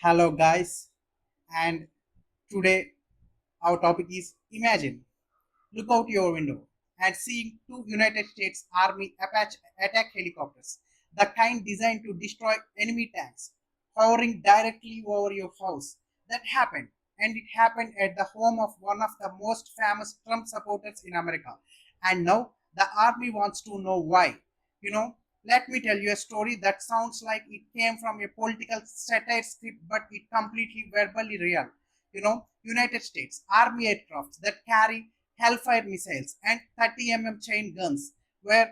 Hello, guys, and today our topic is imagine. Look out your window and seeing two United States Army Apache attack helicopters, the kind designed to destroy enemy tanks, hovering directly over your house. That happened, and it happened at the home of one of the most famous Trump supporters in America. And now the army wants to know why. You know, let me tell you a story that sounds like it came from a political satire script, but it completely verbally real. United States Army aircrafts that carry Hellfire missiles and 30 chain guns were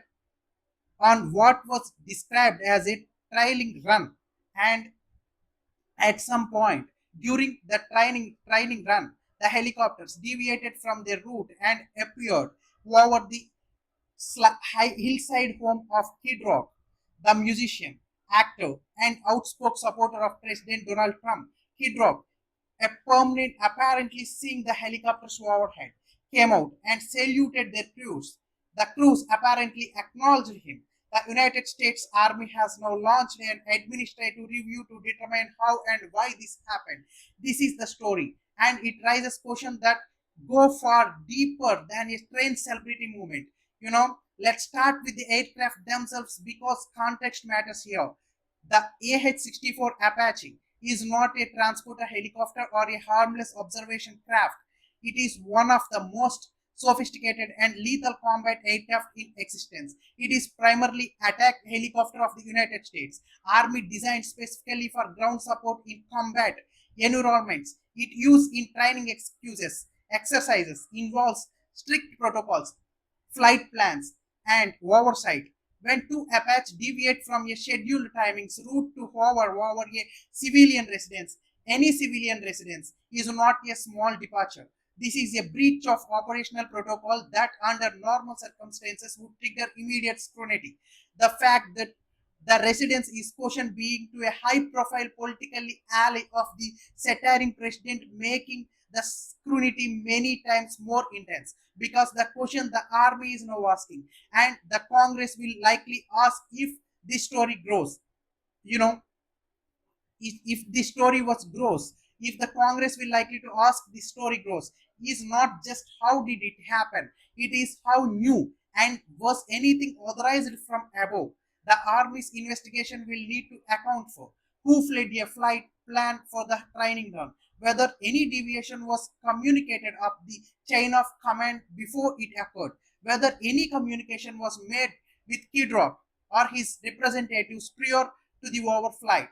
on what was described as a trailing run. And at some point during the training run, the helicopters deviated from their route and appeared over the high hillside home of Kid Rock, the musician, actor, and outspoken supporter of President Donald Trump. Kid Rock, a permanent, apparently seeing the helicopters overhead, came out and saluted their crews. The crews apparently acknowledged him. The United States Army has now launched an administrative review to determine how and why this happened. This is the story, and it raises questions that go far deeper than a strange celebrity movement. Let's start with the aircraft themselves because context matters here. The AH-64 Apache is not a transporter helicopter or a harmless observation craft. It is one of the most sophisticated and lethal combat aircraft in existence. It is primarily attack helicopter of the United States Army, designed specifically for ground support in combat environments. It used in training exercises, involves strict protocols, flight plans, and oversight. When two Apache deviate from a scheduled timings route to hover over a civilian residence, any civilian residence is not a small departure. This is a breach of operational protocol that, under normal circumstances, would trigger immediate scrutiny. The fact that the residence is questioned being to a high-profile political ally of the satiring president, making the scrutiny many times more intense because the question the army is now asking and the Congress will likely ask if this story grows. You know, if the story was gross, if the Congress will likely to ask the story gross, is not just how did it happen, it is how new and was anything authorized from above. The Army's investigation will need to account for who fled a flight plan for the training run, whether any deviation was communicated up the chain of command before it occurred, whether any communication was made with Kid Rock or his representatives prior to the overflight,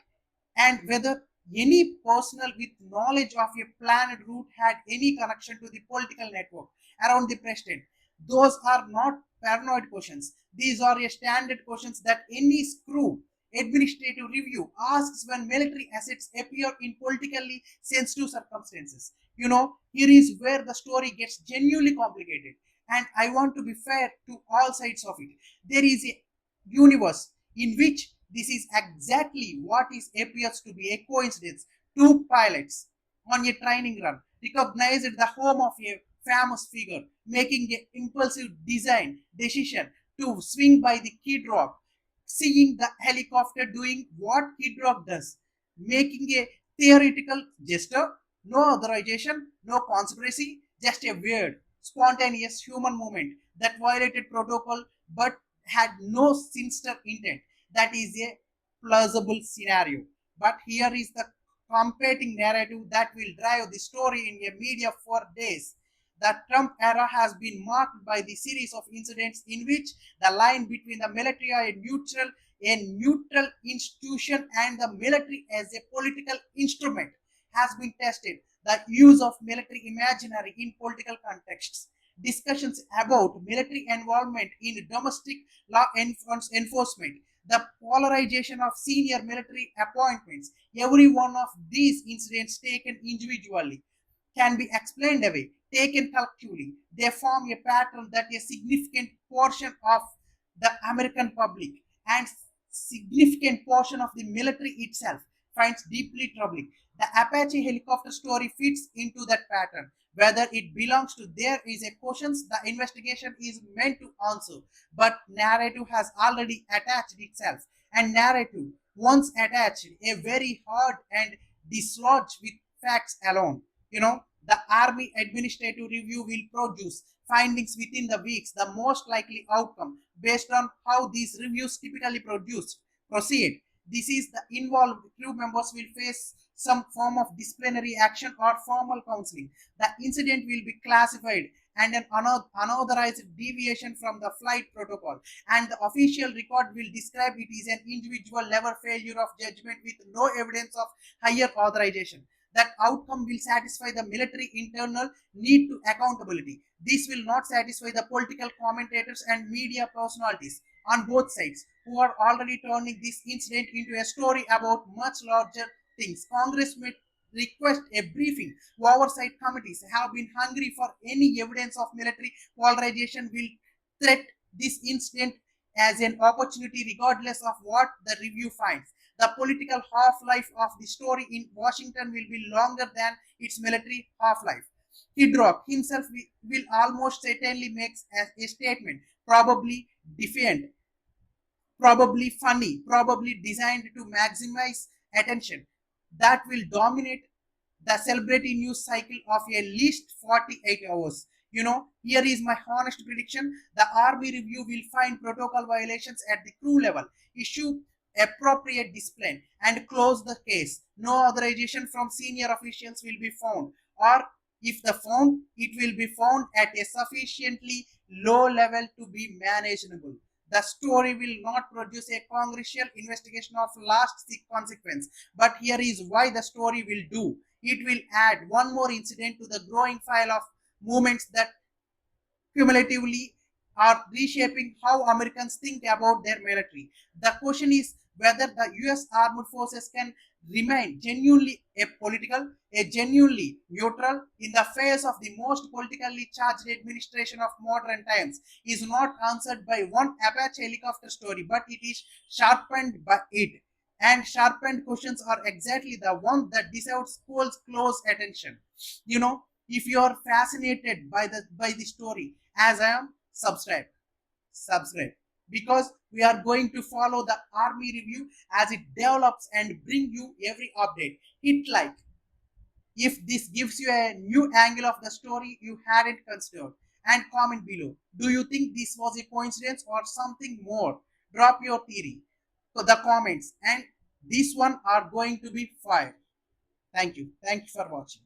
and whether any personnel with knowledge of a planned route had any connection to the political network around the president. Those are not paranoid questions. These are a standard questions that any screw administrative review asks when military assets appear in politically sensitive circumstances. Here is where the story gets genuinely complicated. And I want to be fair to all sides of it. There is a universe in which this is exactly what is appears to be a coincidence. Two pilots on a training run recognized the home of a famous figure, making an impulsive design decision to swing by the Kid Rock, seeing the helicopter doing what Kid Rock does, making a theoretical gesture, no authorization, no conspiracy, just a weird, spontaneous human movement that violated protocol but had no sinister intent. That is a plausible scenario. But here is the competing narrative that will drive the story in a media for days. The Trump era has been marked by the series of incidents in which the line between the military a neutral institution and the military as a political instrument has been tested. The use of military imaginary in political contexts, discussions about military involvement in domestic law enforcement, the polarization of senior military appointments, every one of these incidents taken individually can be explained away. Taken collectively, they form a pattern that a significant portion of the American public and significant portion of the military itself finds deeply troubling. The Apache helicopter story fits into that pattern. Whether it belongs to there is a question the investigation is meant to answer, but narrative has already attached itself, and narrative once attached a very hard and dislodged with facts alone. The Army Administrative Review will produce findings within the weeks, the most likely outcome based on how these reviews typically proceed. This is the involved crew members will face some form of disciplinary action or formal counseling. The incident will be classified and an unauthorized deviation from the flight protocol, and the official record will describe it as an individual level failure of judgment with no evidence of higher authorization. That outcome will satisfy the military internal need to accountability. This will not satisfy the political commentators and media personalities on both sides who are already turning this incident into a story about much larger things. Congress may request a briefing. Oversight committees have been hungry for any evidence of military polarization will threat this incident as an opportunity regardless of what the review finds. The political half-life of the story in Washington will be longer than its military half-life. Kidrock himself will almost certainly make a statement, probably defiant, probably funny, probably designed to maximize attention, that will dominate the celebrity news cycle of at least 48 hours. Here is my honest prediction. The Army review will find protocol violations at the crew level, issue appropriate discipline, and close the case. No authorization from senior officials will be found, or if the found, it will be found at a sufficiently low level to be manageable. The story will not produce a congressional investigation of last consequence, but here is why the story will do. It will add one more incident to the growing file of movements that cumulatively are reshaping how Americans think about their military. The question is whether the US armed forces can remain genuinely genuinely neutral in the face of the most politically charged administration of modern times is not answered by one Apache helicopter story, but it is sharpened by it. And sharpened questions are exactly the one that deserve schools close attention. If you are fascinated by the story, as I am, subscribe, because we are going to follow the Army review as it develops and bring you every update. Hit like if this gives you a new angle of the story you hadn't considered, and comment below. Do you think this was a coincidence or something more? Drop your theory to the comments, and this one are going to be fire. Thank you for watching.